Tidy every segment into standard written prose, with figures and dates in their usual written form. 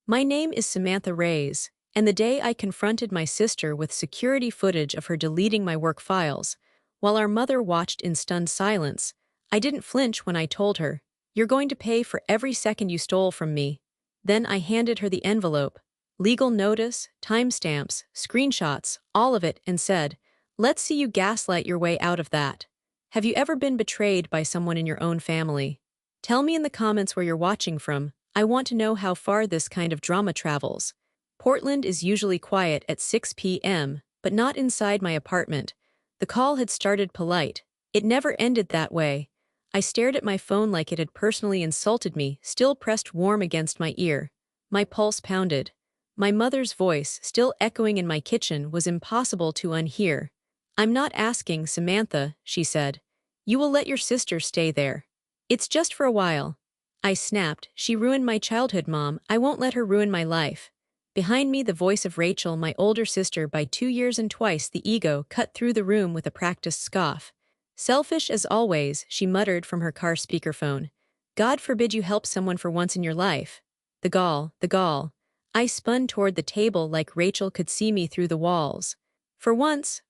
My name is Samantha Reyes, and the day I confronted my sister with security footage of her deleting my work files, while our mother watched in stunned silence, I didn't flinch when I told her, "You're going to pay for every second you stole from me." Then I handed her the envelope, legal notice, timestamps, screenshots, all of it, and said, "Let's see you gaslight your way out of that. Have you ever been betrayed by someone in your own family? Tell me in the comments where you're watching from. I want to know how far this kind of drama travels." Portland is usually quiet at 6 p.m., but not inside my apartment. The call had started polite. It never ended that way. I stared at my phone like it had personally insulted me, still pressed warm against my ear. My pulse pounded. My mother's voice, still echoing in my kitchen, was impossible to unhear. "I'm not asking, Samantha," she said. "You will let your sister stay there. It's just for a while." I snapped, "She ruined my childhood, Mom. I won't let her ruin my life." Behind me, the voice of Rachel, my older sister by 2 years and twice the ego, cut through the room with a practiced scoff. "Selfish as always," she muttered from her car speakerphone. "God forbid you help someone for once in your life." The gall, the gall. I spun toward the table like Rachel could see me through the walls. For once,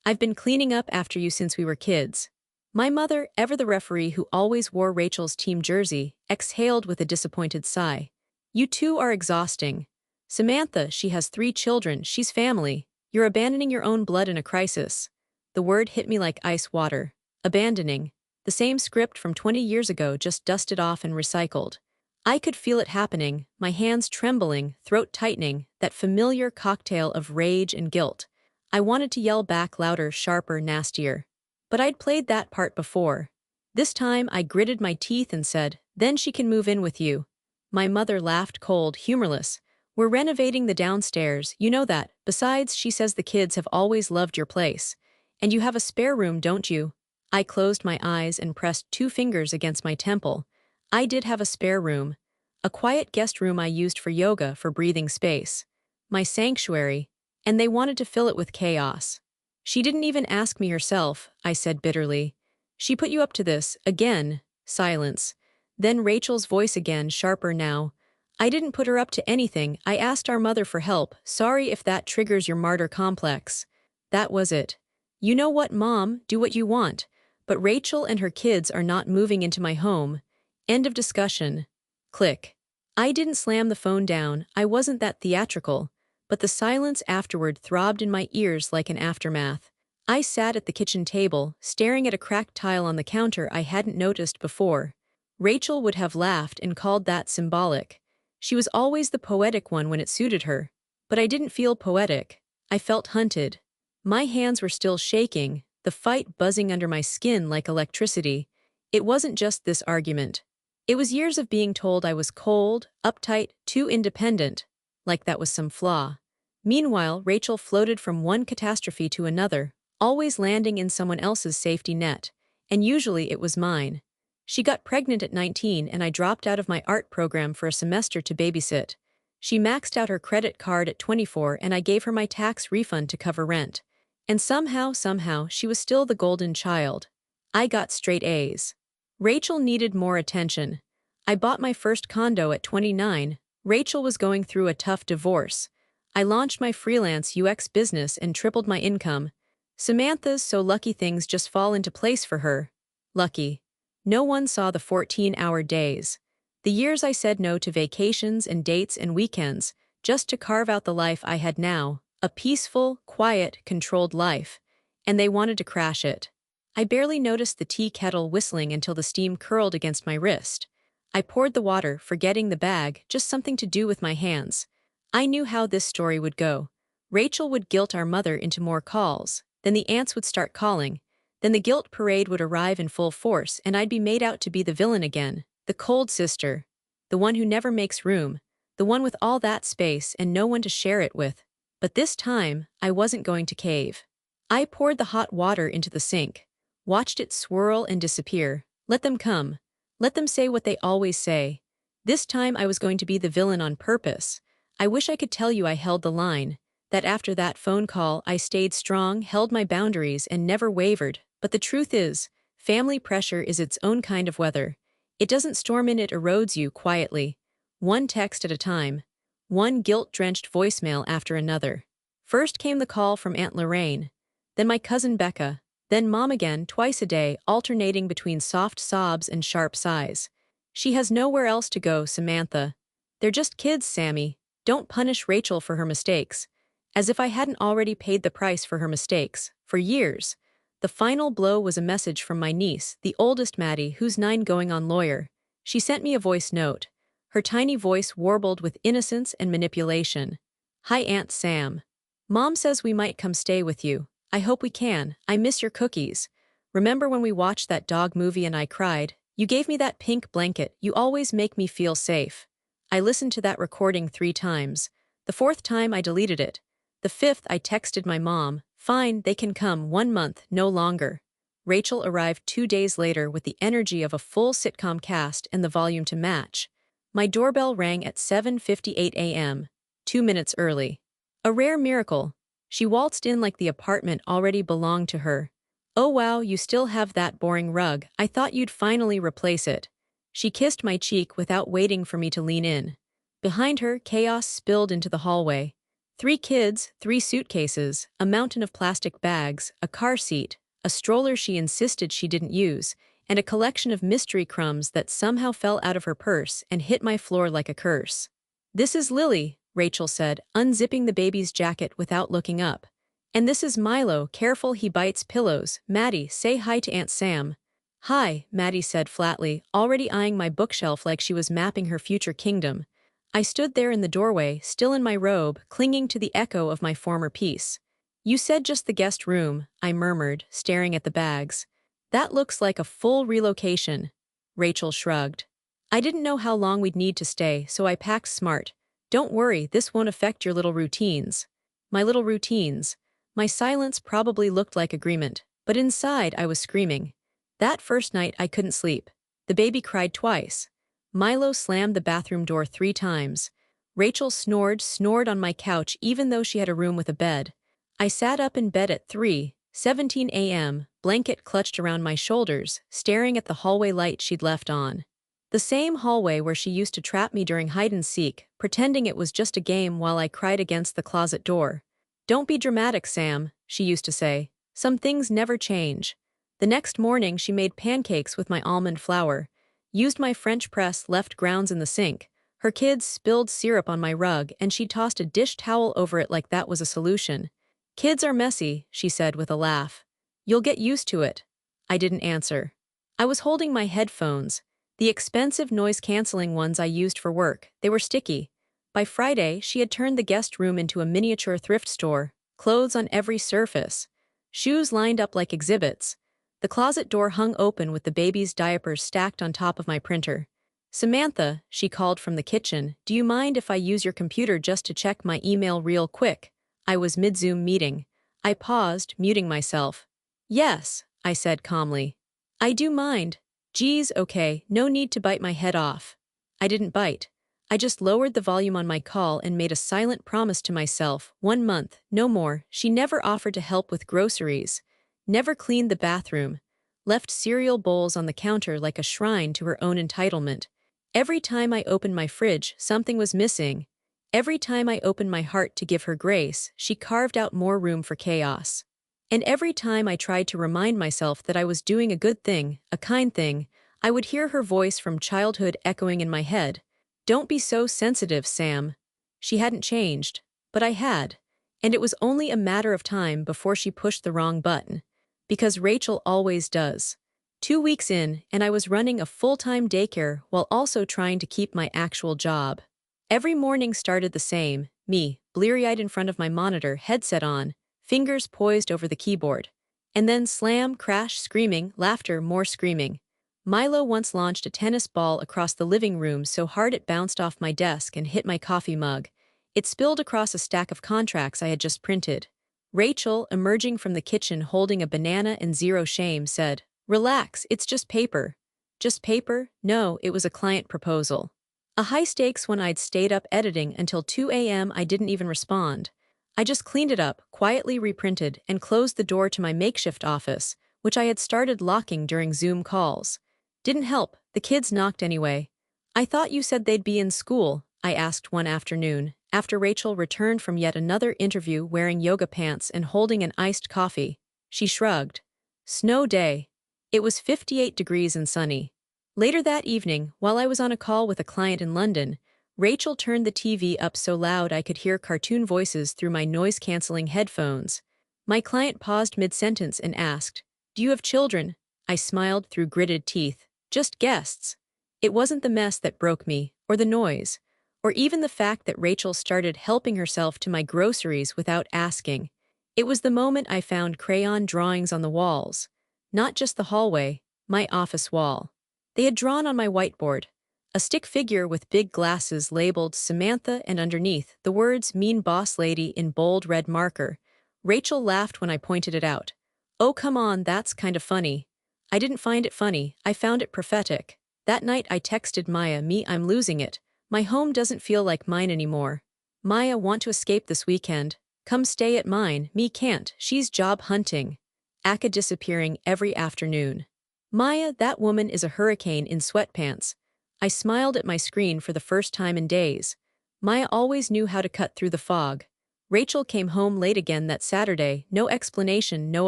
I've been cleaning up after you since we were kids." My mother, ever the referee who always wore Rachel's team jersey, exhaled with a disappointed sigh. "You two are exhausting. Samantha, she has 3 children, she's family. You're abandoning your own blood in a crisis." The word hit me like ice water. Abandoning. The same script from 20 years ago, just dusted off and recycled. I could feel it happening, my hands trembling, throat tightening, that familiar cocktail of rage and guilt. I wanted to yell back louder, sharper, nastier. But I'd played that part before. This time I gritted my teeth and said, "Then she can move in with you." My mother laughed, cold, humorless. "We're renovating the downstairs, you know that. Besides, she says the kids have always loved your place. And you have a spare room, don't you?" I closed my eyes and pressed 2 fingers against my temple. I did have a spare room. A quiet guest room I used for yoga, for breathing space. My sanctuary. And they wanted to fill it with chaos. "She didn't even ask me herself," I said bitterly. "She put you up to this." Again, silence. Then Rachel's voice again, sharper now. "I didn't put her up to anything. I asked our mother for help. Sorry if that triggers your martyr complex." That was it. "You know what, Mom? Do what you want. But Rachel and her kids are not moving into my home. End of discussion." Click. I didn't slam the phone down. I wasn't that theatrical. But the silence afterward throbbed in my ears like an aftermath. I sat at the kitchen table, staring at a cracked tile on the counter I hadn't noticed before. Rachel would have laughed and called that symbolic. She was always the poetic one when it suited her. But I didn't feel poetic. I felt hunted. My hands were still shaking, the fight buzzing under my skin like electricity. It wasn't just this argument. It was years of being told I was cold, uptight, too independent. Like that was some flaw. Meanwhile, Rachel floated from one catastrophe to another, always landing in someone else's safety net. And usually it was mine. She got pregnant at 19 and I dropped out of my art program for a semester to babysit. She maxed out her credit card at 24 and I gave her my tax refund to cover rent. And somehow, she was still the golden child. I got straight A's. Rachel needed more attention. I bought my first condo at 29. Rachel was going through a tough divorce. I launched my freelance UX business and tripled my income. Samantha's so lucky things just fall into place for her. Lucky. No one saw the 14-hour days. The years I said no to vacations and dates and weekends, just to carve out the life I had now, a peaceful, quiet, controlled life. And they wanted to crash it. I barely noticed the tea kettle whistling until the steam curled against my wrist. I poured the water, forgetting the bag, just something to do with my hands. I knew how this story would go. Rachel would guilt our mother into more calls, then the aunts would start calling, then the guilt parade would arrive in full force and I'd be made out to be the villain again, the cold sister, the one who never makes room, the one with all that space and no one to share it with. But this time, I wasn't going to cave. I poured the hot water into the sink, watched it swirl and disappear. Let them come. Let them say what they always say. This time I was going to be the villain on purpose. I wish I could tell you I held the line, that after that phone call I stayed strong, held my boundaries, and never wavered. But the truth is, family pressure is its own kind of weather. It doesn't storm in, it erodes you quietly. one text at a time, one guilt-drenched voicemail after another. First came the call from Aunt Lorraine, then my cousin Becca, then Mom again twice a day, alternating between soft sobs and sharp sighs. She has nowhere else to go, Samantha. They're just kids, Sammy. Don't punish Rachel for her mistakes. As if I hadn't already paid the price for her mistakes, for years. The final blow was a message from my niece, the oldest Maddie, who's 9 going on lawyer. She sent me a voice note. Her tiny voice warbled with innocence and manipulation. Hi, Aunt Sam. Mom says we might come stay with you. I hope we can. I miss your cookies. Remember when we watched that dog movie and I cried? You gave me that pink blanket. You always make me feel safe. I listened to that recording 3 times. The 4th time I deleted it. The 5th I texted my mom. Fine, they can come 1 month, no longer. Rachel arrived 2 days later with the energy of a full sitcom cast and the volume to match. My doorbell rang at 7:58 a.m., 2 minutes early. A rare miracle. She waltzed in like the apartment already belonged to her. Oh wow, you still have that boring rug. I thought you'd finally replace it. She kissed my cheek without waiting for me to lean in. Behind her, chaos spilled into the hallway. 3 kids, 3 suitcases, a mountain of plastic bags, a car seat, a stroller she insisted she didn't use, and a collection of mystery crumbs that somehow fell out of her purse and hit my floor like a curse. This is Lily, Rachel said, unzipping the baby's jacket without looking up. And this is Milo, careful he bites pillows. Maddie, say hi to Aunt Sam. Hi, Maddie said flatly, already eyeing my bookshelf like she was mapping her future kingdom. I stood there in the doorway, still in my robe, clinging to the echo of my former peace. You said just the guest room, I murmured, staring at the bags. That looks like a full relocation. Rachel shrugged. I didn't know how long we'd need to stay, so I packed smart. Don't worry, this won't affect your little routines. My little routines. My silence probably looked like agreement, but inside I was screaming. That first night I couldn't sleep. The baby cried twice. Milo slammed the bathroom door 3 times. Rachel snored on my couch even though she had a room with a bed. I sat up in bed at 3:17 a.m., blanket clutched around my shoulders, staring at the hallway light she'd left on. The same hallway where she used to trap me during hide-and-seek, pretending it was just a game while I cried against the closet door. Don't be dramatic, Sam, she used to say. Some things never change. The next morning she made pancakes with my almond flour, used my French press, left grounds in the sink. Her kids spilled syrup on my rug and she tossed a dish towel over it like that was a solution. Kids are messy, she said with a laugh. You'll get used to it. I didn't answer. I was holding my headphones, the expensive noise-canceling ones I used for work. They were sticky. By Friday, she had turned the guest room into a miniature thrift store, clothes on every surface, shoes lined up like exhibits. The closet door hung open with the baby's diapers stacked on top of my printer. Samantha, she called from the kitchen, do you mind if I use your computer just to check my email real quick? I was mid-Zoom meeting. I paused, muting myself. Yes, I said calmly. I do mind. Geez, okay, no need to bite my head off. I didn't bite. I just lowered the volume on my call and made a silent promise to myself, 1 month, no more. She never offered to help with groceries, never cleaned the bathroom, left cereal bowls on the counter like a shrine to her own entitlement. Every time I opened my fridge, something was missing. Every time I opened my heart to give her grace, she carved out more room for chaos. And every time I tried to remind myself that I was doing a good thing, a kind thing, I would hear her voice from childhood echoing in my head. Don't be so sensitive, Sam. She hadn't changed, but I had. And it was only a matter of time before she pushed the wrong button. Because Rachel always does. 2 weeks in, and I was running a full-time daycare while also trying to keep my actual job. Every morning started the same, me, bleary-eyed in front of my monitor, headset on, fingers poised over the keyboard. And then slam, crash, screaming, laughter, more screaming. Milo once launched a tennis ball across the living room so hard it bounced off my desk and hit my coffee mug. It spilled across a stack of contracts I had just printed. Rachel, emerging from the kitchen holding a banana and zero shame, said, Relax, it's just paper. Just paper? No, it was a client proposal. A high-stakes one. I'd stayed up editing until 2 a.m. I didn't even respond. I just cleaned it up, quietly reprinted, and closed the door to my makeshift office, which I had started locking during Zoom calls. Didn't help, the kids knocked anyway. I thought you said they'd be in school, I asked one afternoon, after Rachel returned from yet another interview wearing yoga pants and holding an iced coffee. She shrugged. Snow day. It was 58 degrees and sunny. Later that evening, while I was on a call with a client in London, Rachel turned the TV up so loud I could hear cartoon voices through my noise-canceling headphones. My client paused mid-sentence and asked, "Do you have children?" I smiled through gritted teeth. "Just guests." It wasn't the mess that broke me, or the noise, or even the fact that Rachel started helping herself to my groceries without asking. It was the moment I found crayon drawings on the walls. Not just the hallway, my office wall. They had drawn on my whiteboard a stick figure with big glasses labeled Samantha and underneath the words "Mean Boss Lady" in bold red marker. Rachel laughed when I pointed it out. "Oh, come on, that's kind of funny." I didn't find it funny, I found it prophetic. That night I texted Maya, "I'm losing it. My home doesn't feel like mine anymore. Maya, want to escape this weekend? Come stay at mine." Me can't, she's job hunting. Aka disappearing every afternoon. Maya, that woman is a hurricane in sweatpants. I smiled at my screen for the first time in days. Maya always knew how to cut through the fog. Rachel came home late again that Saturday, no explanation, no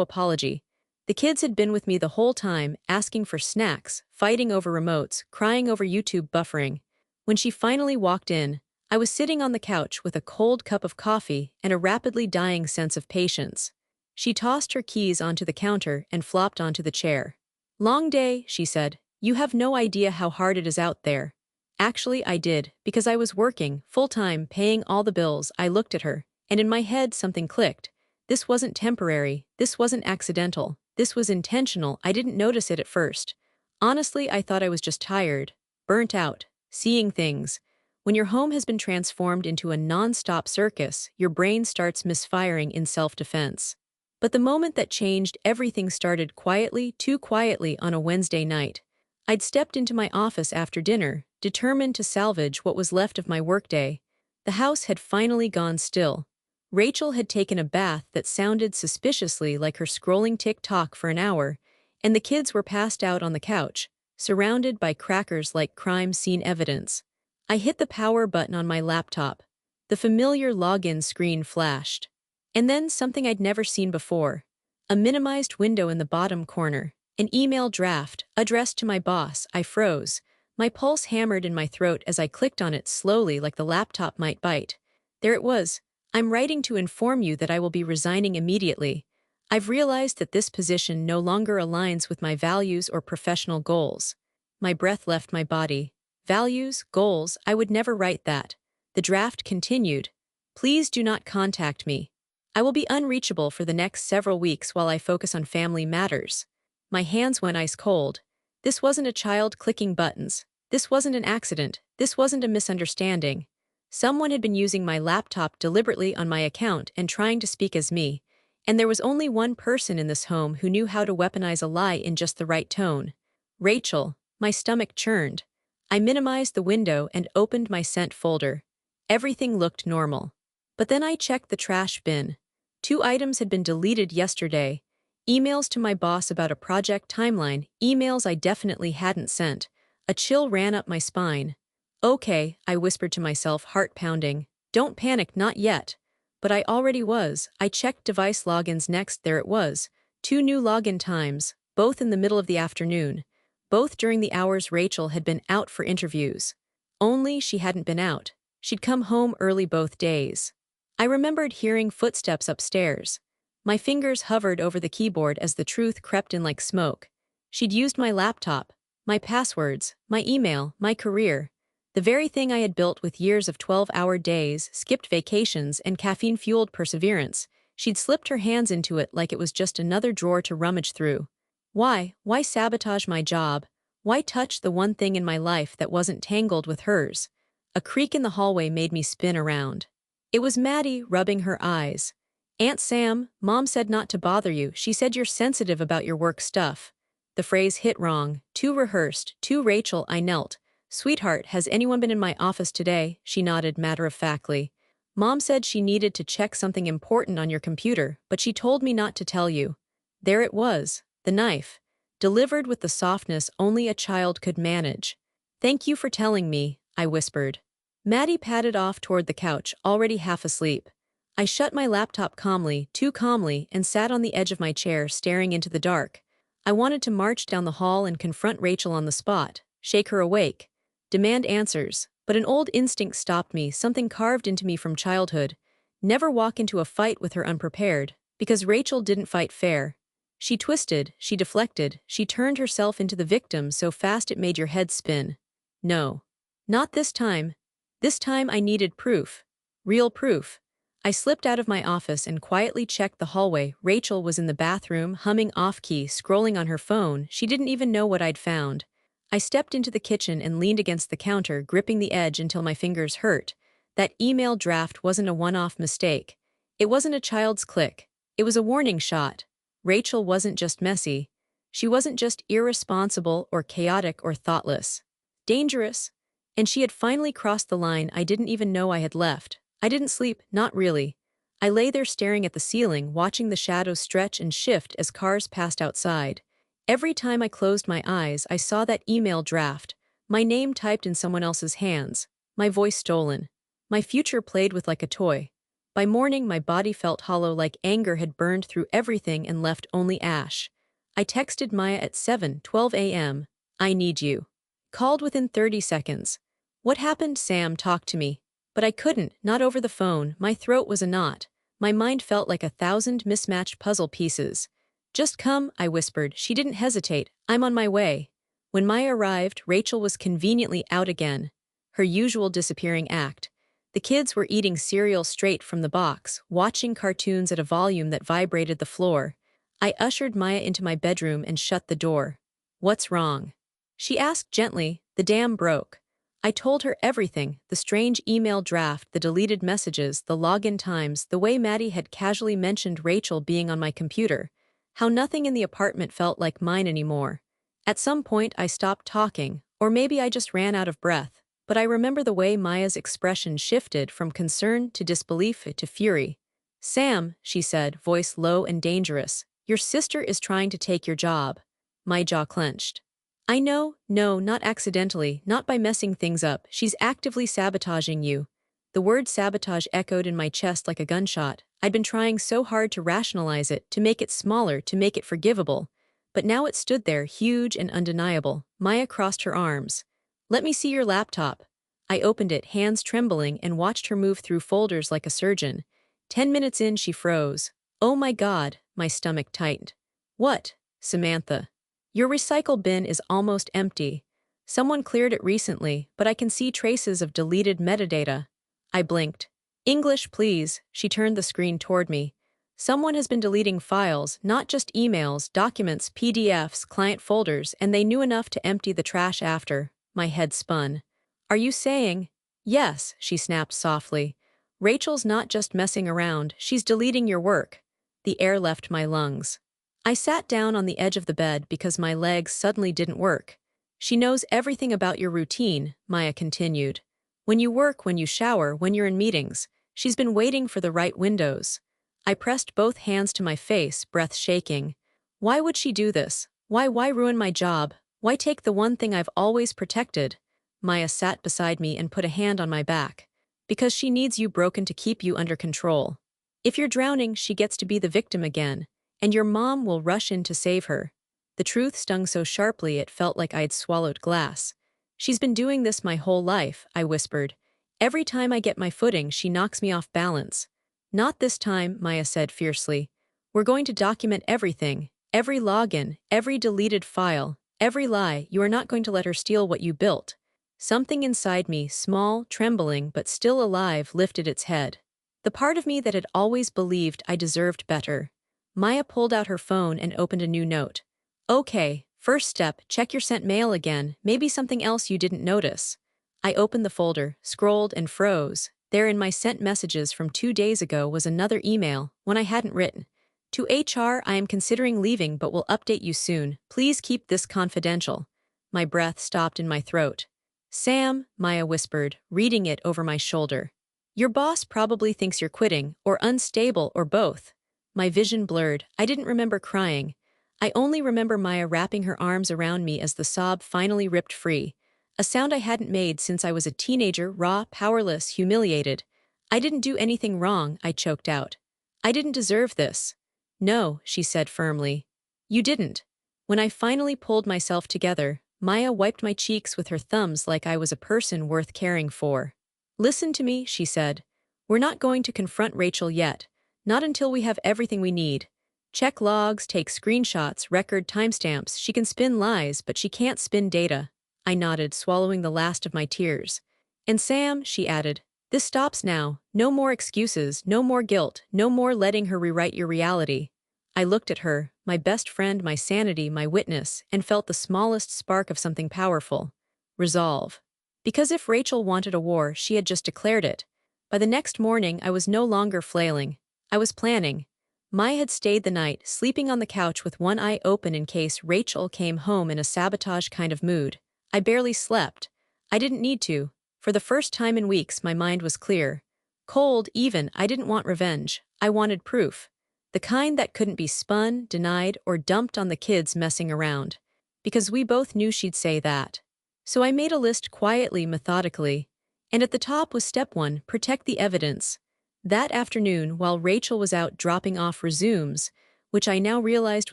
apology. The kids had been with me the whole time, asking for snacks, fighting over remotes, crying over YouTube buffering. When she finally walked in, I was sitting on the couch with a cold cup of coffee and a rapidly dying sense of patience. She tossed her keys onto the counter and flopped onto the chair. "Long day," she said. "You have no idea how hard it is out there." Actually, I did, because I was working, full-time, paying all the bills. I looked at her, and in my head something clicked. This wasn't temporary, this wasn't accidental, this was intentional. I didn't notice it at first. Honestly, I thought I was just tired, burnt out, seeing things. When your home has been transformed into a non-stop circus, your brain starts misfiring in self-defense. But the moment that changed everything started quietly, too quietly, on a Wednesday night. I'd stepped into my office after dinner, determined to salvage what was left of my workday. The house had finally gone still. Rachel had taken a bath that sounded suspiciously like her scrolling TikTok for an hour, and the kids were passed out on the couch, surrounded by crackers like crime scene evidence. I hit the power button on my laptop. The familiar login screen flashed. And then something I'd never seen before. A minimized window in the bottom corner. An email draft, addressed to my boss. I froze. My pulse hammered in my throat as I clicked on it slowly like the laptop might bite. There it was. "I'm writing to inform you that I will be resigning immediately. I've realized that this position no longer aligns with my values or professional goals." My breath left my body. Values, goals, I would never write that. The draft continued. "Please do not contact me. I will be unreachable for the next several weeks while I focus on family matters." My hands went ice cold. This wasn't a child clicking buttons. This wasn't an accident. This wasn't a misunderstanding. Someone had been using my laptop deliberately on my account and trying to speak as me, and there was only one person in this home who knew how to weaponize a lie in just the right tone. Rachel. My stomach churned. I minimized the window and opened my sent folder. Everything looked normal. But then I checked the trash bin. 2 items had been deleted yesterday. Emails to my boss about a project timeline, emails I definitely hadn't sent. A chill ran up my spine. "Okay," I whispered to myself, heart pounding. "Don't panic, not yet." But I already was. I checked device logins next. There it was. 2 new login times, both in the middle of the afternoon. Both during the hours Rachel had been out for interviews. Only she hadn't been out. She'd come home early both days. I remembered hearing footsteps upstairs. My fingers hovered over the keyboard as the truth crept in like smoke. She'd used my laptop, my passwords, my email, my career. The very thing I had built with years of 12-hour days, skipped vacations, and caffeine-fueled perseverance. She'd slipped her hands into it like it was just another drawer to rummage through. Why? Why sabotage my job? Why touch the one thing in my life that wasn't tangled with hers? A creak in the hallway made me spin around. It was Maddie, rubbing her eyes. "Aunt Sam, Mom said not to bother you. She said you're sensitive about your work stuff." The phrase hit wrong, too rehearsed, too Rachel. I knelt. "Sweetheart, has anyone been in my office today?" She nodded matter-of-factly. "Mom said she needed to check something important on your computer, but she told me not to tell you." There it was, the knife, delivered with the softness only a child could manage. Thank you for telling me, I whispered. Maddie padded off toward the couch, already half asleep. I shut my laptop calmly, too calmly, and sat on the edge of my chair, staring into the dark. I wanted to march down the hall and confront Rachel on the spot, shake her awake, demand answers, but an old instinct stopped me, something carved into me from childhood. Never walk into a fight with her unprepared, because Rachel didn't fight fair. She twisted, she deflected, she turned herself into the victim so fast it made your head spin. No. Not this time. This time I needed proof. Real proof. I slipped out of my office and quietly checked the hallway. Rachel was in the bathroom, humming off-key, scrolling on her phone. She didn't even know what I'd found. I stepped into the kitchen and leaned against the counter, gripping the edge until my fingers hurt. That email draft wasn't a one-off mistake. It wasn't a child's click. It was a warning shot. Rachel wasn't just messy. She wasn't just irresponsible or chaotic or thoughtless. Dangerous. And she had finally crossed the line I didn't even know I had left. I didn't sleep, not really. I lay there staring at the ceiling, watching the shadows stretch and shift as cars passed outside. Every time I closed my eyes, I saw that email draft, my name typed in someone else's hands, my voice stolen. My future played with like a toy. By morning, my body felt hollow, like anger had burned through everything and left only ash. I texted Maya at 7:12 a.m. I need you. Called within 30 seconds. What happened? Sam talked to me. But I couldn't, not over the phone. My throat was a knot. My mind felt like 1,000 mismatched puzzle pieces. Just come, I whispered. She didn't hesitate. I'm on my way. When Maya arrived, Rachel was conveniently out again. Her usual disappearing act. The kids were eating cereal straight from the box, watching cartoons at a volume that vibrated the floor. I ushered Maya into my bedroom and shut the door. What's wrong? She asked gently. The dam broke. I told her everything, the strange email draft, the deleted messages, the login times, the way Maddie had casually mentioned Rachel being on my computer, how nothing in the apartment felt like mine anymore. At some point I stopped talking, or maybe I just ran out of breath, but I remember the way Maya's expression shifted from concern to disbelief to fury. Sam, she said, voice low and dangerous, your sister is trying to take your job. My jaw clenched. I know, no, not accidentally, not by messing things up. She's actively sabotaging you. The word sabotage echoed in my chest like a gunshot. I'd been trying so hard to rationalize it, to make it smaller, to make it forgivable. But now it stood there, huge and undeniable. Maya crossed her arms. Let me see your laptop. I opened it, hands trembling, and watched her move through folders like a surgeon. 10 minutes in, she froze. Oh my God, my stomach tightened. What, Samantha? Your recycle bin is almost empty. Someone cleared it recently, but I can see traces of deleted metadata. I blinked. English, please. She turned the screen toward me. Someone has been deleting files, not just emails, documents, PDFs, client folders, and they knew enough to empty the trash after. My head spun. Are you saying? Yes, she snapped softly. Rachel's not just messing around, she's deleting your work. The air left my lungs. I sat down on the edge of the bed because my legs suddenly didn't work. She knows everything about your routine, Maya continued. When you work, when you shower, when you're in meetings, she's been waiting for the right windows. I pressed both hands to my face, breath shaking. Why would she do this? Why ruin my job? Why take the one thing I've always protected? Maya sat beside me and put a hand on my back. Because she needs you broken to keep you under control. If you're drowning, she gets to be the victim again. And your mom will rush in to save her. The truth stung so sharply it felt like I'd swallowed glass. She's been doing this my whole life, I whispered. Every time I get my footing, she knocks me off balance. Not this time, Maya said fiercely. We're going to document everything, every login, every deleted file, every lie. You are not going to let her steal what you built. Something inside me, small, trembling, but still alive, lifted its head. The part of me that had always believed I deserved better. Maya pulled out her phone and opened a new note. Okay, first step, check your sent mail again, maybe something else you didn't notice. I opened the folder, scrolled and froze. There in my sent messages from 2 days ago was another email, one I hadn't written. To HR, I am considering leaving but will update you soon. Please keep this confidential. My breath stopped in my throat. Sam, Maya whispered, reading it over my shoulder. Your boss probably thinks you're quitting, or unstable, or both. My vision blurred. I didn't remember crying. I only remember Maya wrapping her arms around me as the sob finally ripped free. a sound I hadn't made since I was a teenager, raw, powerless, humiliated. I didn't do anything wrong, I choked out. I didn't deserve this. No, she said firmly. You didn't. When I finally pulled myself together, Maya wiped my cheeks with her thumbs like I was a person worth caring for. Listen to me, she said. We're not going to confront Rachel yet. Not until we have everything we need. Check logs, take screenshots, record timestamps. She can spin lies, but she can't spin data. I nodded, swallowing the last of my tears. And Sam, she added, this stops now. No more excuses, no more guilt, no more letting her rewrite your reality. I looked at her, my best friend, my sanity, my witness, and felt the smallest spark of something powerful. Resolve. Because if Rachel wanted a war, she had just declared it. By the next morning, I was no longer flailing. I was planning. Maya had stayed the night, sleeping on the couch with one eye open in case Rachel came home in a sabotage kind of mood. I barely slept. I didn't need to. For the first time in weeks, my mind was clear. Cold, even. I didn't want revenge. I wanted proof. The kind that couldn't be spun, denied, or dumped on the kids messing around. Because we both knew she'd say that. So I made a list quietly, methodically. And at the top was step 1, protect the evidence. That afternoon, while Rachel was out dropping off resumes, which I now realized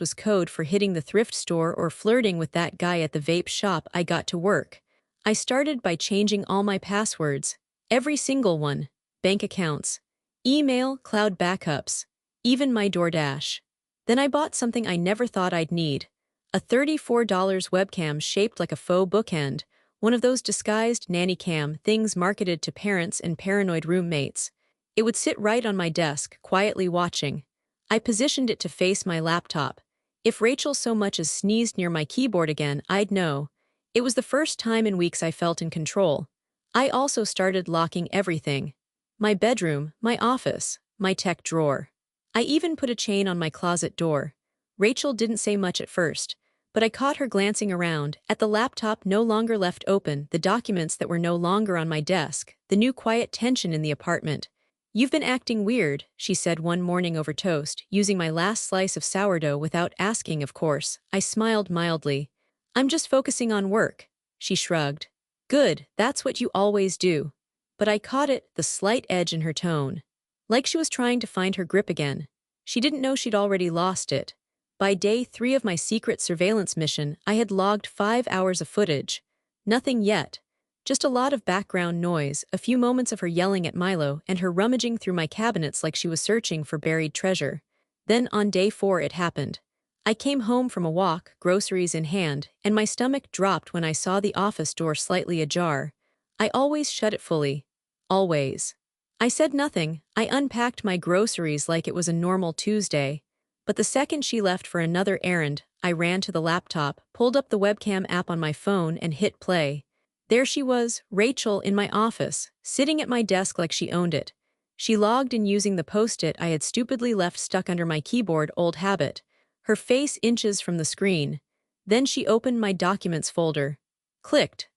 was code for hitting the thrift store or flirting with that guy at the vape shop, I got to work. I started by changing all my passwords, every single one, bank accounts, email, cloud backups, even my DoorDash. Then I bought something I never thought I'd need, a $34 webcam shaped like a faux bookend, one of those disguised nanny cam things marketed to parents and paranoid roommates. It would sit right on my desk, quietly watching. I positioned it to face my laptop. If Rachel so much as sneezed near my keyboard again, I'd know. It was the first time in weeks I felt in control. I also started locking everything. My bedroom, my office, my tech drawer. I even put a chain on my closet door. Rachel didn't say much at first, but I caught her glancing around, at the laptop no longer left open, the documents that were no longer on my desk, the new quiet tension in the apartment. You've been acting weird, she said one morning over toast, using my last slice of sourdough without asking, of course. I smiled mildly. I'm just focusing on work. She shrugged. Good, that's what you always do. But I caught it, the slight edge in her tone. Like she was trying to find her grip again. She didn't know she'd already lost it. By day 3 of my secret surveillance mission, I had logged 5 hours of footage. Nothing yet. Just a lot of background noise, a few moments of her yelling at Milo and her rummaging through my cabinets like she was searching for buried treasure. Then on day 4 it happened. I came home from a walk, groceries in hand, and my stomach dropped when I saw the office door slightly ajar. I always shut it fully. Always. I said nothing. I unpacked my groceries like it was a normal Tuesday. But the second she left for another errand, I ran to the laptop, pulled up the webcam app on my phone, and hit play. There she was, Rachel, in my office, sitting at my desk like she owned it. She logged in using the post-it I had stupidly left stuck under my keyboard, old habit. Her face inches from the screen. Then she opened my documents folder. Clicked,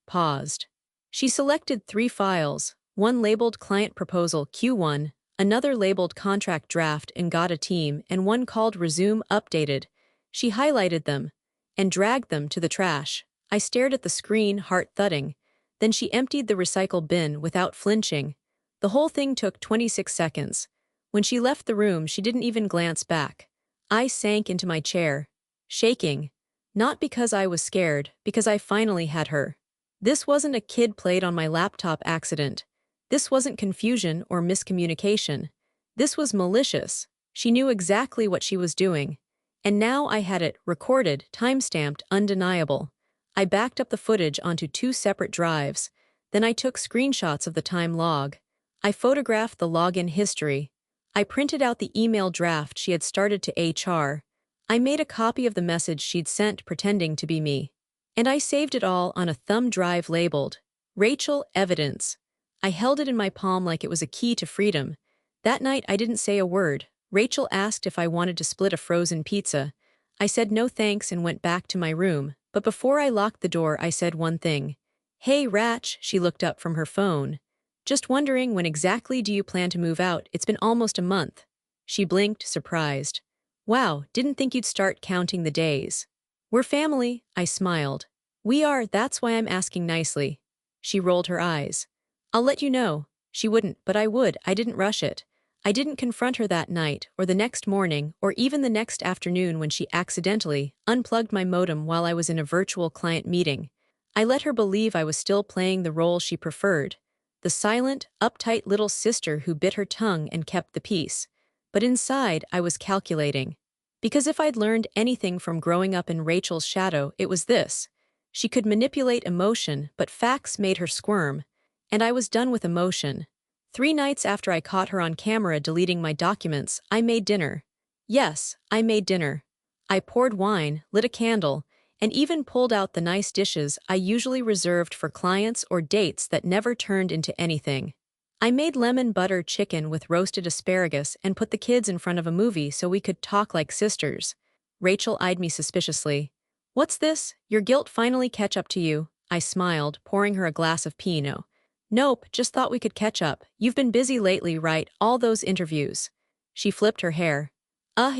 paused. She selected 3 files, one labeled Client Proposal Q1, another labeled Contract Draft and Got a Team, and one called Resume Updated. She highlighted them and dragged them to the trash. I stared at the screen, heart thudding. Then she emptied the recycle bin without flinching. The whole thing took 26 seconds. When she left the room, she didn't even glance back. I sank into my chair, shaking. Not because I was scared, because I finally had her. This wasn't a kid played on my laptop accident. This wasn't confusion or miscommunication. This was malicious. She knew exactly what she was doing. And now I had it, recorded, time-stamped, undeniable. I backed up the footage onto 2 separate drives. Then I took screenshots of the time log. I photographed the login history. I printed out the email draft she had started to HR. I made a copy of the message she'd sent pretending to be me. And I saved it all on a thumb drive labeled Rachel Evidence. I held it in my palm like it was a key to freedom. That night I didn't say a word. Rachel asked if I wanted to split a frozen pizza. I said no thanks and went back to my room. But before I locked the door, I said one thing. Hey, Ratch, she looked up from her phone. Just wondering, when exactly do you plan to move out? It's been almost a month. She blinked, surprised. Wow, didn't think you'd start counting the days. We're family, I smiled. We are, that's why I'm asking nicely. She rolled her eyes. I'll let you know. She wouldn't, but I would. I didn't rush it. I didn't confront her that night, or the next morning, or even the next afternoon when she accidentally unplugged my modem while I was in a virtual client meeting. I let her believe I was still playing the role she preferred. The silent, uptight little sister who bit her tongue and kept the peace. But inside, I was calculating. Because if I'd learned anything from growing up in Rachel's shadow, it was this. She could manipulate emotion, but facts made her squirm. And I was done with emotion. 3 nights after I caught her on camera deleting my documents, I made dinner. Yes, I made dinner. I poured wine, lit a candle, and even pulled out the nice dishes I usually reserved for clients or dates that never turned into anything. I made lemon butter chicken with roasted asparagus and put the kids in front of a movie so we could talk like sisters. Rachel eyed me suspiciously. What's this? Your guilt finally catch up to you? I smiled, pouring her a glass of Pinot. Nope, just thought we could catch up. You've been busy lately, right? All those interviews. She flipped her hair.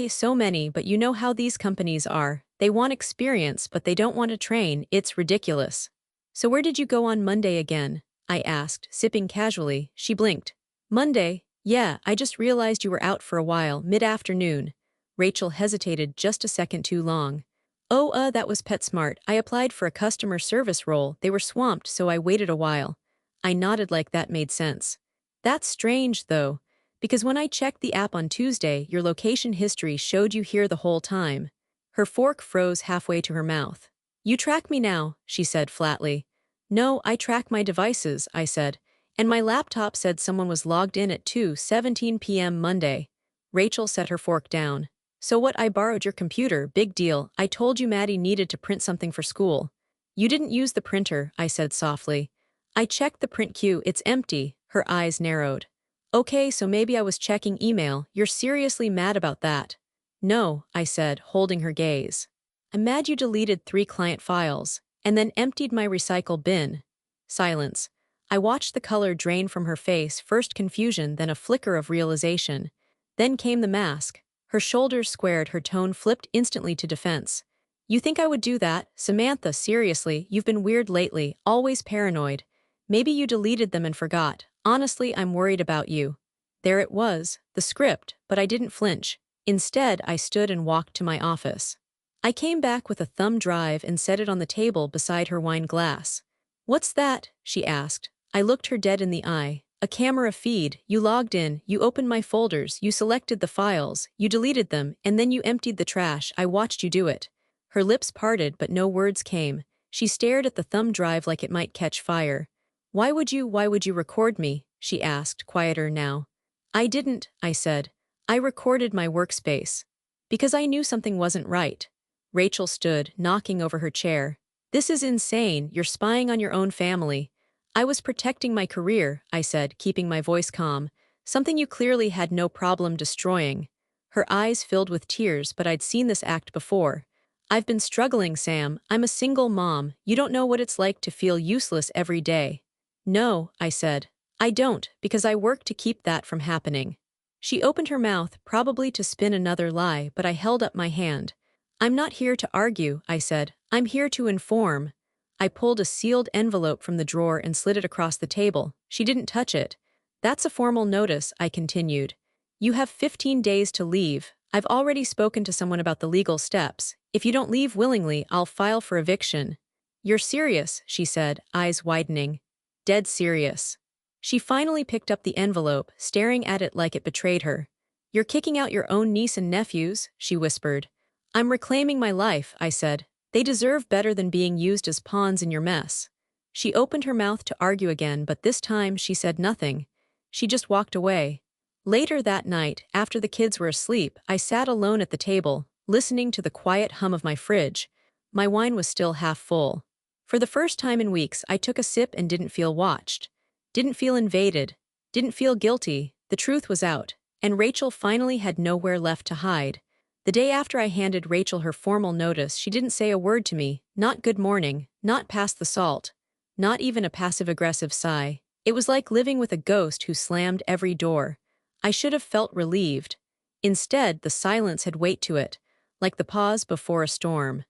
So many, but you know how these companies are. They want experience, but they don't want to train. It's ridiculous. So where did you go on Monday again? I asked, sipping casually. She blinked. Monday? Yeah, I just realized you were out for a while, mid-afternoon. Rachel hesitated just a second too long. Oh, that was PetSmart. I applied for a customer service role. They were swamped, so I waited a while. I nodded like that made sense. That's strange, though, because when I checked the app on Tuesday, your location history showed you here the whole time. Her fork froze halfway to her mouth. You track me now, she said flatly. No, I track my devices, I said, and my laptop said someone was logged in at 2:17 p.m. Monday. Rachel set her fork down. So what? I borrowed your computer, big deal. I told you Maddie needed to print something for school. You didn't use the printer, I said softly. I checked the print queue, it's empty. Her eyes narrowed. Okay, so maybe I was checking email. You're seriously mad about that? No, I said, holding her gaze. I'm mad you deleted 3 client files, and then emptied my recycle bin. Silence. I watched the color drain from her face, first confusion, then a flicker of realization. Then came the mask. Her shoulders squared, her tone flipped instantly to defense. You think I would do that? Samantha, seriously, you've been weird lately, always paranoid. Maybe you deleted them and forgot. Honestly, I'm worried about you. There it was, the script, but I didn't flinch. Instead, I stood and walked to my office. I came back with a thumb drive and set it on the table beside her wine glass. What's that? She asked. I looked her dead in the eye. A camera feed. You logged in, you opened my folders, you selected the files, you deleted them, and then you emptied the trash. I watched you do it. Her lips parted, but no words came. She stared at the thumb drive like it might catch fire. Why would you record me? She asked, quieter now. I didn't, I said. I recorded my workspace. Because I knew something wasn't right. Rachel stood, knocking over her chair. This is insane, you're spying on your own family. I was protecting my career, I said, keeping my voice calm. Something you clearly had no problem destroying. Her eyes filled with tears, but I'd seen this act before. I've been struggling, Sam. I'm a single mom. You don't know what it's like to feel useless every day. No, I said. I don't, because I work to keep that from happening. She opened her mouth, probably to spin another lie, but I held up my hand. I'm not here to argue, I said. I'm here to inform. I pulled a sealed envelope from the drawer and slid it across the table. She didn't touch it. That's a formal notice, I continued. You have 15 days to leave. I've already spoken to someone about the legal steps. If you don't leave willingly, I'll file for eviction. You're serious, she said, eyes widening. Dead serious. She finally picked up the envelope, staring at it like it betrayed her. You're kicking out your own niece and nephews, she whispered. I'm reclaiming my life, I said. They deserve better than being used as pawns in your mess. She opened her mouth to argue again, but this time she said nothing. She just walked away. Later that night, after the kids were asleep, I sat alone at the table, listening to the quiet hum of my fridge. My wine was still half full. For the first time in weeks, I took a sip and didn't feel watched. Didn't feel invaded. Didn't feel guilty. The truth was out, and Rachel finally had nowhere left to hide. The day after I handed Rachel her formal notice, she didn't say a word to me, not good morning, not pass the salt, not even a passive-aggressive sigh. It was like living with a ghost who slammed every door. I should have felt relieved. Instead, the silence had weight to it, like the pause before a storm.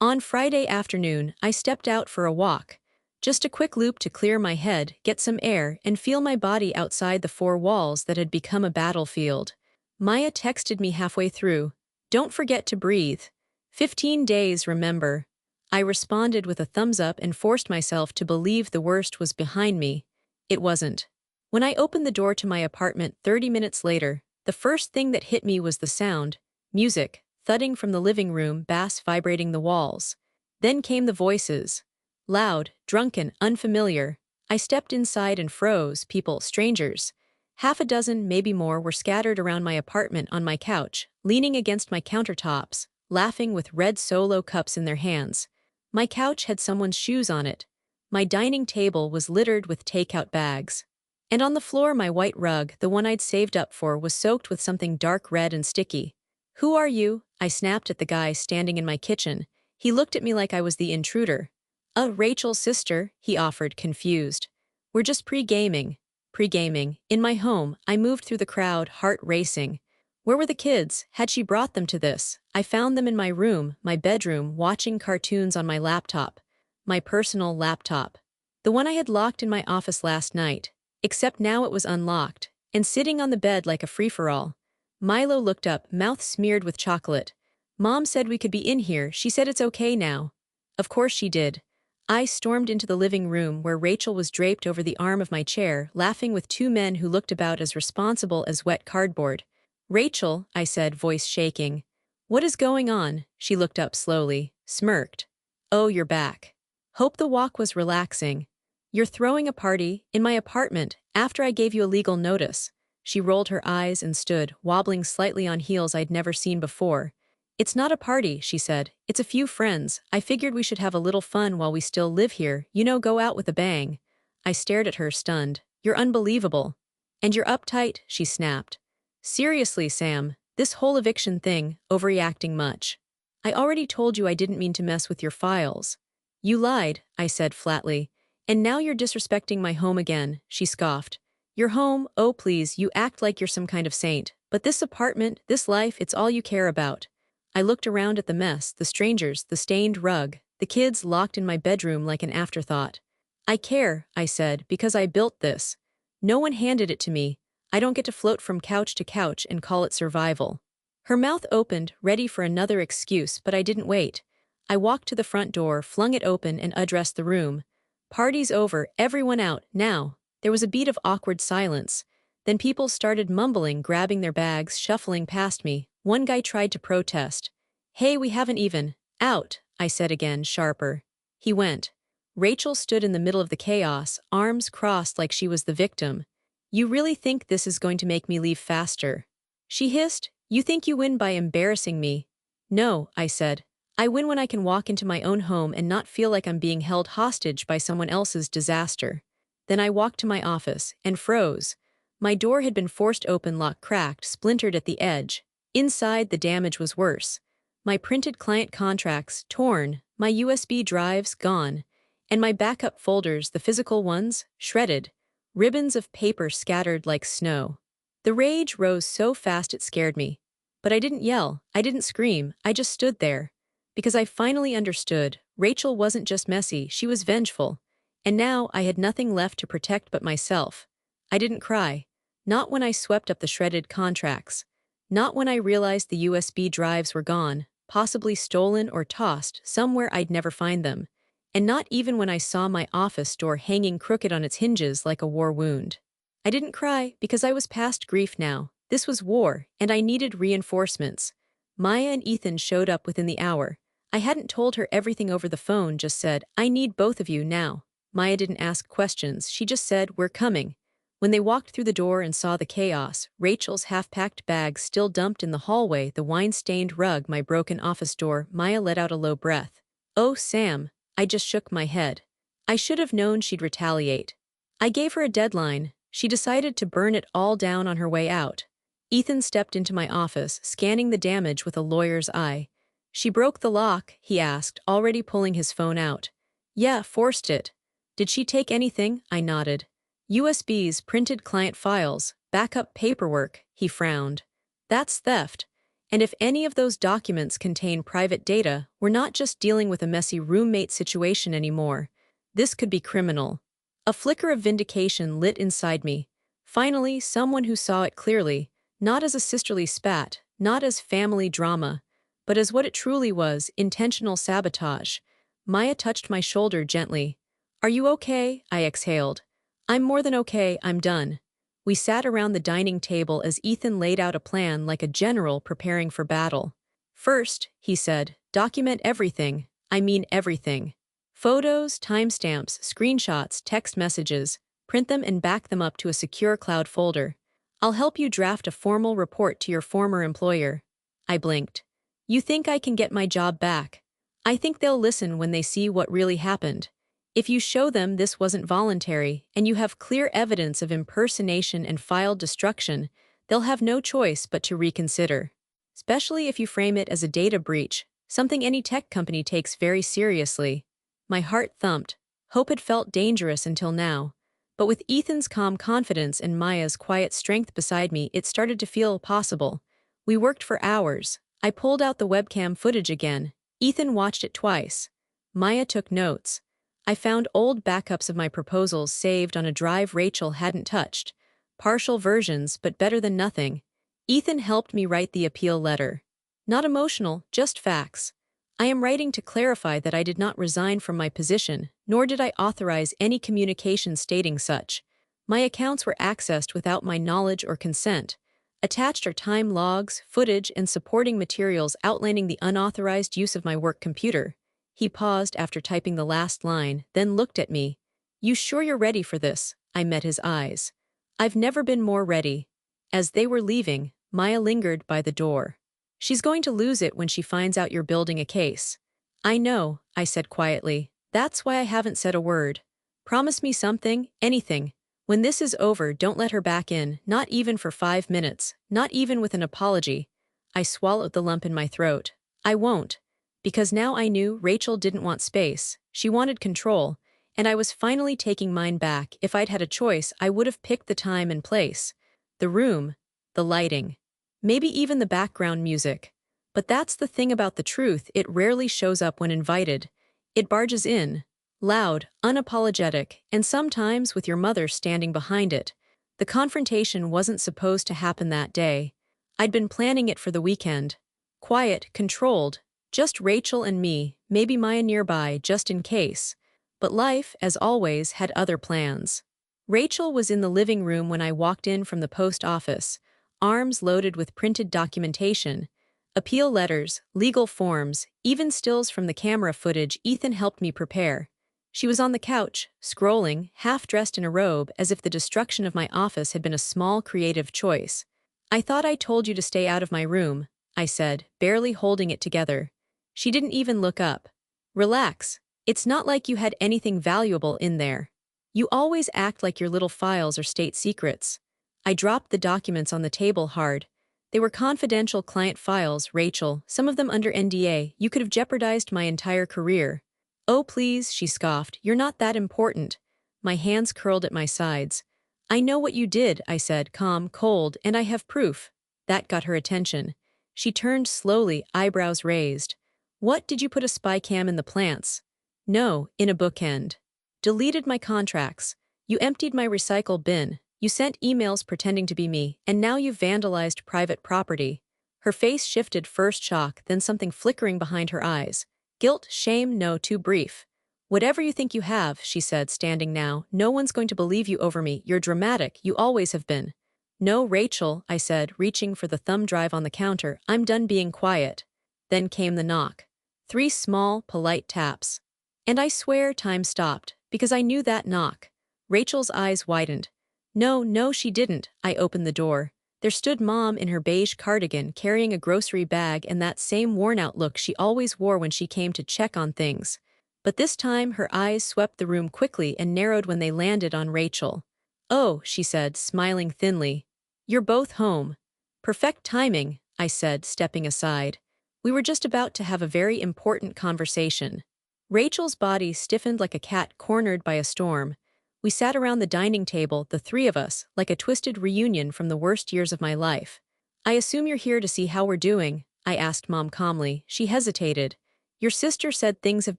On Friday afternoon, I stepped out for a walk. Just a quick loop to clear my head, get some air, and feel my body outside the four walls that had become a battlefield. Maya texted me halfway through, "Don't forget to breathe. 15 days, remember." I responded with a thumbs up and forced myself to believe the worst was behind me. It wasn't. When I opened the door to my apartment 30 minutes later, the first thing that hit me was the sound, music, thudding from the living room, bass vibrating the walls. Then came the voices. Loud, drunken, unfamiliar. I stepped inside and froze. People, strangers. Half a dozen, maybe more, were scattered around my apartment on my couch, leaning against my countertops, laughing with red Solo cups in their hands. My couch had someone's shoes on it. My dining table was littered with takeout bags. And on the floor, my white rug, the one I'd saved up for, was soaked with something dark red and sticky. "Who are you?" I snapped at the guy standing in my kitchen. He looked at me like I was the intruder. Rachel's sister," he offered, confused. "We're just pre-gaming." Pre-gaming. In my home, I moved through the crowd, heart racing. Where were the kids? Had she brought them to this? I found them in my room, my bedroom, watching cartoons on my laptop. My personal laptop. The one I had locked in my office last night. Except now it was unlocked, and sitting on the bed like a free-for-all. Milo looked up, mouth smeared with chocolate. "Mom said we could be in here. She said it's okay now." Of course she did. I stormed into the living room where Rachel was draped over the arm of my chair, laughing with two men who looked about as responsible as wet cardboard. "Rachel," I said, voice shaking. "What is going on?" She looked up slowly, smirked. "Oh, you're back. Hope the walk was relaxing. You're throwing a party in my apartment after I gave you a legal notice." She rolled her eyes and stood, wobbling slightly on heels I'd never seen before. "It's not a party," she said. "It's a few friends. I figured we should have a little fun while we still live here, go out with a bang." I stared at her, stunned. "You're unbelievable." "And you're uptight," she snapped. "Seriously, Sam, this whole eviction thing, overreacting much. I already told you I didn't mean to mess with your files." "You lied," I said flatly. "And now you're disrespecting my home again," she scoffed. "Your home? Oh please, you act like you're some kind of saint. But this apartment, this life, it's all you care about." I looked around at the mess, the strangers, the stained rug, the kids locked in my bedroom like an afterthought. "I care," I said, "because I built this. No one handed it to me. I don't get to float from couch to couch and call it survival." Her mouth opened, ready for another excuse, but I didn't wait. I walked to the front door, flung it open, and addressed the room. "Party's over, everyone out, now." There was a beat of awkward silence. Then people started mumbling, grabbing their bags, shuffling past me. One guy tried to protest. "Hey, we haven't even." "Out," I said again, sharper. He went. Rachel stood in the middle of the chaos, arms crossed like she was the victim. "You really think this is going to make me leave faster?" She hissed. "You think you win by embarrassing me?" "No," I said. "I win when I can walk into my own home and not feel like I'm being held hostage by someone else's disaster." Then I walked to my office and froze. My door had been forced open, lock cracked, splintered at the edge. Inside, the damage was worse. My printed client contracts, torn, my USB drives, gone, and my backup folders, the physical ones, shredded, ribbons of paper scattered like snow. The rage rose so fast it scared me. But I didn't yell, I didn't scream, I just stood there. Because I finally understood, Rachel wasn't just messy, she was vengeful. And now I had nothing left to protect but myself. I didn't cry. Not when I swept up the shredded contracts. Not when I realized the USB drives were gone, possibly stolen or tossed somewhere I'd never find them. And not even when I saw my office door hanging crooked on its hinges like a war wound. I didn't cry because I was past grief now. This was war, and I needed reinforcements. Maya and Ethan showed up within the hour. I hadn't told her everything over the phone, just said, "I need both of you now." Maya didn't ask questions, she just said, "We're coming." When they walked through the door and saw the chaos, Rachel's half-packed bags still dumped in the hallway, the wine-stained rug, my broken office door, Maya let out a low breath. "Oh, Sam." I just shook my head. I should have known she'd retaliate. I gave her a deadline. She decided to burn it all down on her way out. Ethan stepped into my office, scanning the damage with a lawyer's eye. "She broke the lock?" he asked, already pulling his phone out. "Yeah, forced it." "Did she take anything?" I nodded. "USBs, printed client files, backup paperwork," he frowned. "That's theft." And if any of those documents contain private data, we're not just dealing with a messy roommate situation anymore. This could be criminal. A flicker of vindication lit inside me. Finally, someone who saw it clearly, not as a sisterly spat, not as family drama, but as what it truly was, intentional sabotage. Maya touched my shoulder gently. "Are you okay?" I exhaled. "I'm more than okay, I'm done." We sat around the dining table as Ethan laid out a plan like a general preparing for battle. "First," he said, "document everything. I mean everything. Photos, timestamps, screenshots, text messages. Print them and back them up to a secure cloud folder. I'll help you draft a formal report to your former employer." I blinked. "You think I can get my job back?" "I think they'll listen when they see what really happened. If you show them this wasn't voluntary, and you have clear evidence of impersonation and file destruction, they'll have no choice but to reconsider. Especially if you frame it as a data breach, something any tech company takes very seriously." My heart thumped. Hope had felt dangerous until now. But with Ethan's calm confidence and Maya's quiet strength beside me, it started to feel possible. We worked for hours. I pulled out the webcam footage again. Ethan watched it twice. Maya took notes. I found old backups of my proposals saved on a drive Rachel hadn't touched. Partial versions, but better than nothing. Ethan helped me write the appeal letter. Not emotional, just facts. I am writing to clarify that I did not resign from my position, nor did I authorize any communication stating such. My accounts were accessed without my knowledge or consent. Attached are time logs, footage, and supporting materials outlining the unauthorized use of my work computer. He paused after typing the last line, then looked at me. "You sure you're ready for this?" I met his eyes. "I've never been more ready." As they were leaving, Maya lingered by the door. "She's going to lose it when she finds out you're building a case." "I know," I said quietly. "That's why I haven't said a word. Promise me something, anything. When this is over, don't let her back in, not even for 5 minutes, not even with an apology." I swallowed the lump in my throat. "I won't." Because now I knew Rachel didn't want space. She wanted control, and I was finally taking mine back. If I'd had a choice, I would have picked the time and place. The room, the lighting, maybe even the background music. But that's the thing about the truth, it rarely shows up when invited. It barges in, loud, unapologetic, and sometimes with your mother standing behind it. The confrontation wasn't supposed to happen that day. I'd been planning it for the weekend. Quiet, controlled, just Rachel and me, maybe Maya nearby, just in case. But life, as always, had other plans. Rachel was in the living room when I walked in from the post office, arms loaded with printed documentation, appeal letters, legal forms, even stills from the camera footage Ethan helped me prepare. She was on the couch, scrolling, half-dressed in a robe, as if the destruction of my office had been a small creative choice. "I thought I told you to stay out of my room," I said, barely holding it together. She didn't even look up. "Relax. It's not like you had anything valuable in there. You always act like your little files are state secrets." I dropped the documents on the table hard. "They were confidential client files, Rachel, some of them under NDA. You could have jeopardized my entire career." "Oh please," she scoffed, "you're not that important." My hands curled at my sides. "I know what you did," I said, calm, cold, "and I have proof." That got her attention. She turned slowly, eyebrows raised. "What, did you put a spy cam in the plants?" "No, in a bookend." "Deleted my contracts. You emptied my recycle bin. You sent emails pretending to be me, and now you've vandalized private property." Her face shifted, first shock, then something flickering behind her eyes. "Guilt, shame, no, too brief." "Whatever you think you have," she said, standing now, "no one's going to believe you over me. You're dramatic, you always have been." "No, Rachel," I said, reaching for the thumb drive on the counter, "I'm done being quiet." Then came the knock. 3 small, polite taps. And I swear time stopped, because I knew that knock. Rachel's eyes widened. "No, no, she didn't." I opened the door. There stood Mom in her beige cardigan, carrying a grocery bag and that same worn-out look she always wore when she came to check on things. But this time her eyes swept the room quickly and narrowed when they landed on Rachel. "Oh," she said, smiling thinly. "You're both home." "Perfect timing," I said, stepping aside. "We were just about to have a very important conversation." Rachel's body stiffened like a cat cornered by a storm. We sat around the dining table, the 3 of us, like a twisted reunion from the worst years of my life. I assume you're here to see how we're doing, I asked Mom calmly. She hesitated. Your sister said things have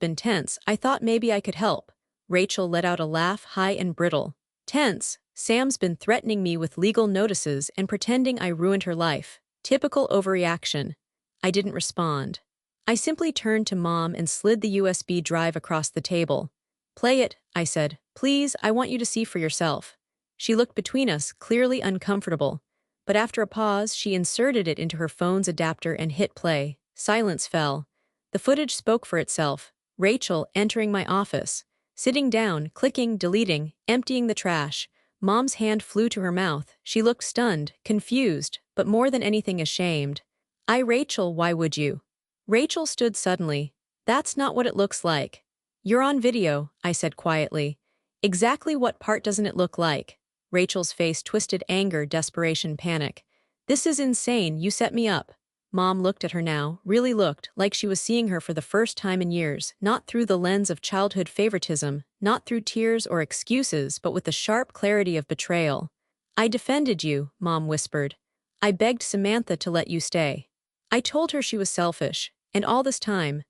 been tense. I thought maybe I could help. Rachel let out a laugh, high and brittle. Tense? Sam's been threatening me with legal notices and pretending I ruined her life. Typical overreaction. I didn't respond. I simply turned to Mom and slid the USB drive across the table. Play it, I said. Please, I want you to see for yourself. She looked between us, clearly uncomfortable. But after a pause, she inserted it into her phone's adapter and hit play. Silence fell. The footage spoke for itself. Rachel entering my office. Sitting down, clicking, deleting, emptying the trash. Mom's hand flew to her mouth. She looked stunned, confused, but more than anything ashamed. Rachel, why would you? Rachel stood suddenly. That's not what it looks like. You're on video, I said quietly. Exactly what part doesn't it look like? Rachel's face twisted anger, desperation, panic. This is insane, you set me up. Mom looked at her now, really looked, like she was seeing her for the first time in years, not through the lens of childhood favoritism, not through tears or excuses, but with the sharp clarity of betrayal. I defended you, Mom whispered. I begged Samantha to let you stay. I told her she was selfish, and all this time,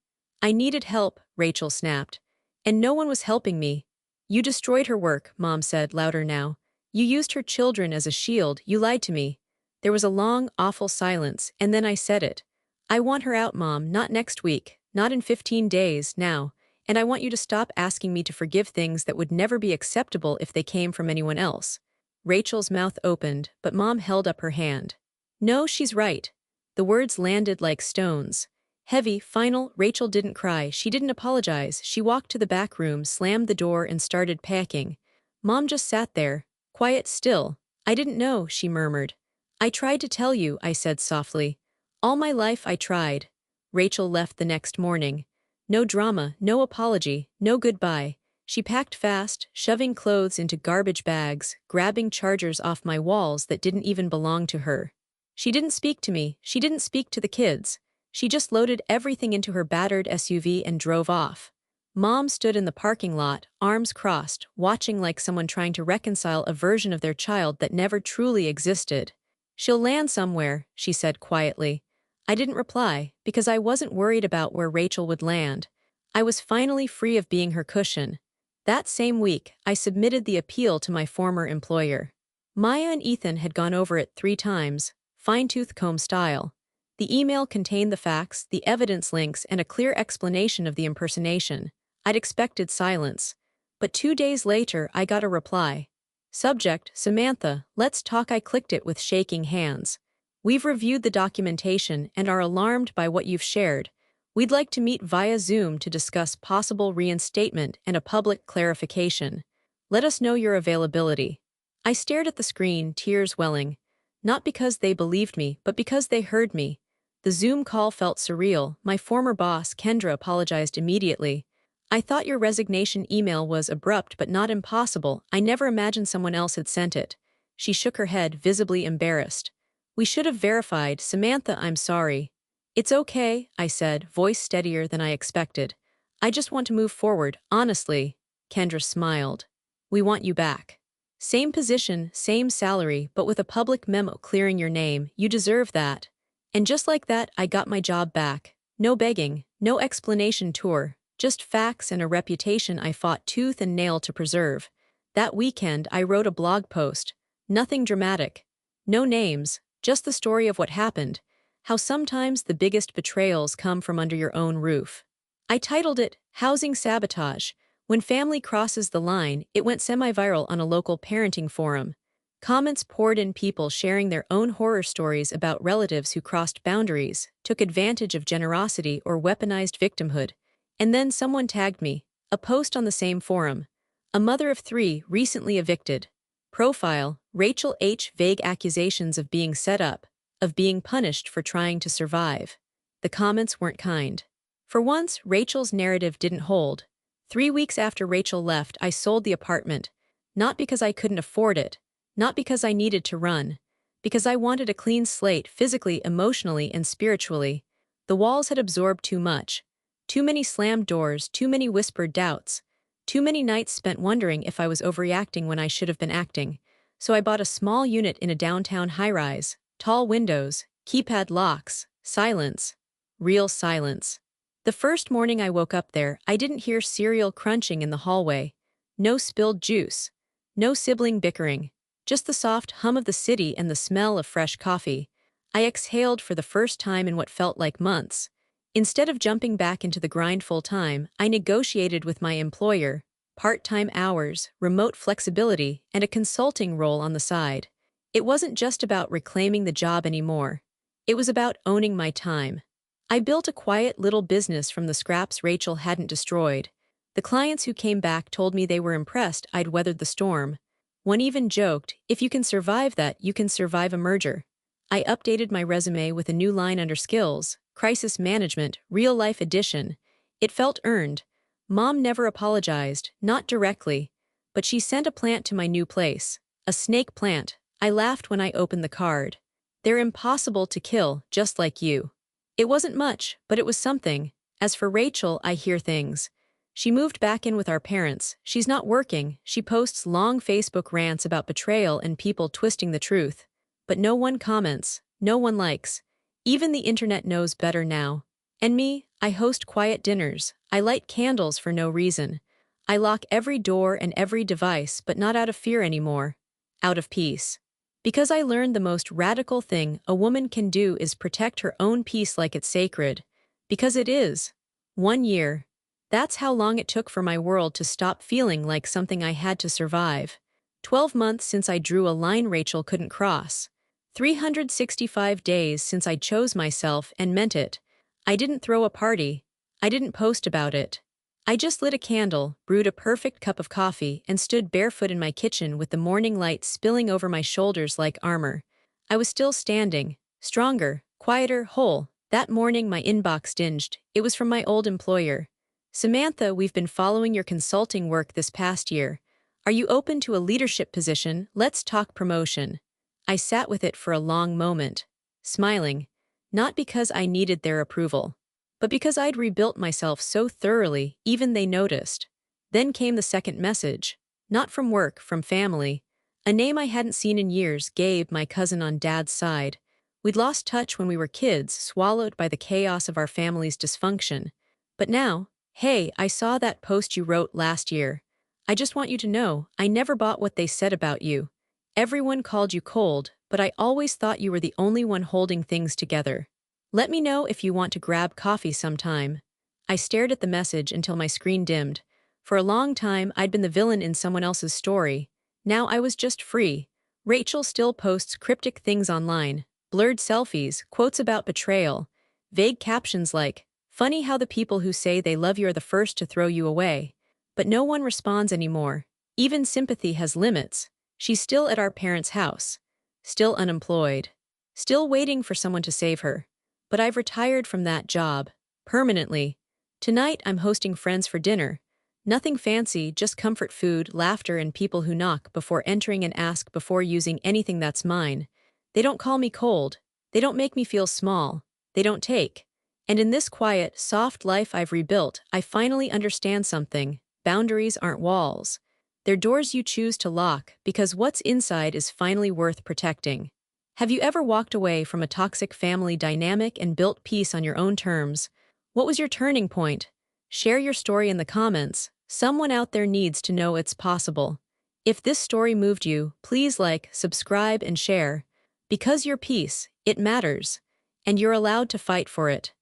I needed help, Rachel snapped. And no one was helping me. You destroyed her work, Mom said, louder now. You used her children as a shield, you lied to me. There was a long, awful silence, and then I said it. I want her out, Mom, not next week, not in 15 days, now, and I want you to stop asking me to forgive things that would never be acceptable if they came from anyone else. Rachel's mouth opened, but Mom held up her hand. No, she's right. The words landed like stones. Heavy, final. Rachel didn't cry, she didn't apologize. She walked to the back room, slammed the door, and started packing. Mom just sat there, quiet still. I didn't know, she murmured. I tried to tell you, I said softly. All my life I tried. Rachel left the next morning. No drama, no apology, no goodbye. She packed fast, shoving clothes into garbage bags, grabbing chargers off my walls that didn't even belong to her. She didn't speak to me, she didn't speak to the kids. She just loaded everything into her battered SUV and drove off. Mom stood in the parking lot, arms crossed, watching like someone trying to reconcile a version of their child that never truly existed. She'll land somewhere, she said quietly. I didn't reply, because I wasn't worried about where Rachel would land. I was finally free of being her cushion. That same week, I submitted the appeal to my former employer. Maya and Ethan had gone over it 3 times, fine-tooth comb style. The email contained the facts, the evidence links, and a clear explanation of the impersonation. I'd expected silence. But 2 days later, I got a reply. Subject, Samantha, let's talk. I clicked it with shaking hands. We've reviewed the documentation and are alarmed by what you've shared. We'd like to meet via Zoom to discuss possible reinstatement and a public clarification. Let us know your availability. I stared at the screen, tears welling. Not because they believed me, but because they heard me. The Zoom call felt surreal. My former boss, Kendra, apologized immediately. I thought your resignation email was abrupt but not impossible. I never imagined someone else had sent it. She shook her head, visibly embarrassed. We should have verified. Samantha, I'm sorry. It's okay, I said, voice steadier than I expected. I just want to move forward, honestly. Kendra smiled. We want you back. Same position, same salary, but with a public memo clearing your name. You deserve that. And just like that, I got my job back. No begging, no explanation tour. Just facts and a reputation I fought tooth and nail to preserve. That weekend, I wrote a blog post. Nothing dramatic. No names, just the story of what happened. How sometimes the biggest betrayals come from under your own roof. I titled it, Housing Sabotage. When family crosses the line, it went semi-viral on a local parenting forum. Comments poured in, people sharing their own horror stories about relatives who crossed boundaries, took advantage of generosity, or weaponized victimhood. And then someone tagged me, a post on the same forum. A mother of 3, recently evicted. Profile, Rachel H. Vague accusations of being set up, of being punished for trying to survive. The comments weren't kind. For once, Rachel's narrative didn't hold. 3 weeks after Rachel left, I sold the apartment. Not because I couldn't afford it. Not because I needed to run. Because I wanted a clean slate physically, emotionally, and spiritually. The walls had absorbed too much. Too many slammed doors, too many whispered doubts. Too many nights spent wondering if I was overreacting when I should have been acting. So I bought a small unit in a downtown high-rise, Tall windows, keypad locks, silence. Real silence. The first morning I woke up there, I didn't hear cereal crunching in the hallway. No spilled juice. No sibling bickering. Just the soft hum of the city and the smell of fresh coffee. I exhaled for the first time in what felt like months. Instead of jumping back into the grind full time, I negotiated with my employer, part-time hours, remote flexibility, and a consulting role on the side. It wasn't just about reclaiming the job anymore. It was about owning my time. I built a quiet little business from the scraps Rachel hadn't destroyed. The clients who came back told me they were impressed I'd weathered the storm. One even joked, if you can survive that, you can survive a merger. I updated my resume with a new line under skills, crisis management, real-life edition. It felt earned. Mom never apologized, not directly, but she sent a plant to my new place. A snake plant. I laughed when I opened the card. They're impossible to kill, just like you. It wasn't much, but it was something. As for Rachel, I hear things. She moved back in with our parents. She's not working. She posts long Facebook rants about betrayal and people twisting the truth. But no one comments. No one likes. Even the internet knows better now. And me, I host quiet dinners. I light candles for no reason. I lock every door and every device, but not out of fear anymore. Out of peace. Because I learned the most radical thing a woman can do is protect her own peace like it's sacred. Because it is. 1 year. That's how long it took for my world to stop feeling like something I had to survive. 12 months since I drew a line Rachel couldn't cross. 365 days since I chose myself and meant it. I didn't throw a party. I didn't post about it. I just lit a candle, brewed a perfect cup of coffee, and stood barefoot in my kitchen with the morning light spilling over my shoulders like armor. I was still standing, stronger, quieter, whole. That morning my inbox dinged. It was from my old employer. Samantha, we've been following your consulting work this past year. Are you open to a leadership position? Let's talk promotion. I sat with it for a long moment, smiling, not because I needed their approval, but because I'd rebuilt myself so thoroughly, even they noticed. Then came the second message. Not from work, from family. A name I hadn't seen in years, Gabe, my cousin on Dad's side. We'd lost touch when we were kids, swallowed by the chaos of our family's dysfunction. But now, hey, I saw that post you wrote last year. I just want you to know, I never bought what they said about you. Everyone called you cold, but I always thought you were the only one holding things together. Let me know if you want to grab coffee sometime. I stared at the message until my screen dimmed. For a long time, I'd been the villain in someone else's story. Now I was just free. Rachel still posts cryptic things online, blurred selfies, quotes about betrayal, vague captions like, funny how the people who say they love you are the first to throw you away. But no one responds anymore. Even sympathy has limits. She's still at our parents' house. Still unemployed. Still waiting for someone to save her. But I've retired from that job. Permanently. Tonight I'm hosting friends for dinner. Nothing fancy, just comfort food, laughter, and people who knock before entering and ask before using anything that's mine. They don't call me cold. They don't make me feel small. They don't take. And in this quiet, soft life I've rebuilt, I finally understand something. Boundaries aren't walls. They're doors you choose to lock because what's inside is finally worth protecting. Have you ever walked away from a toxic family dynamic and built peace on your own terms? What was your turning point? Share your story in the comments. Someone out there needs to know it's possible. If this story moved you, please like, subscribe, and share. Because your peace, it matters. And you're allowed to fight for it.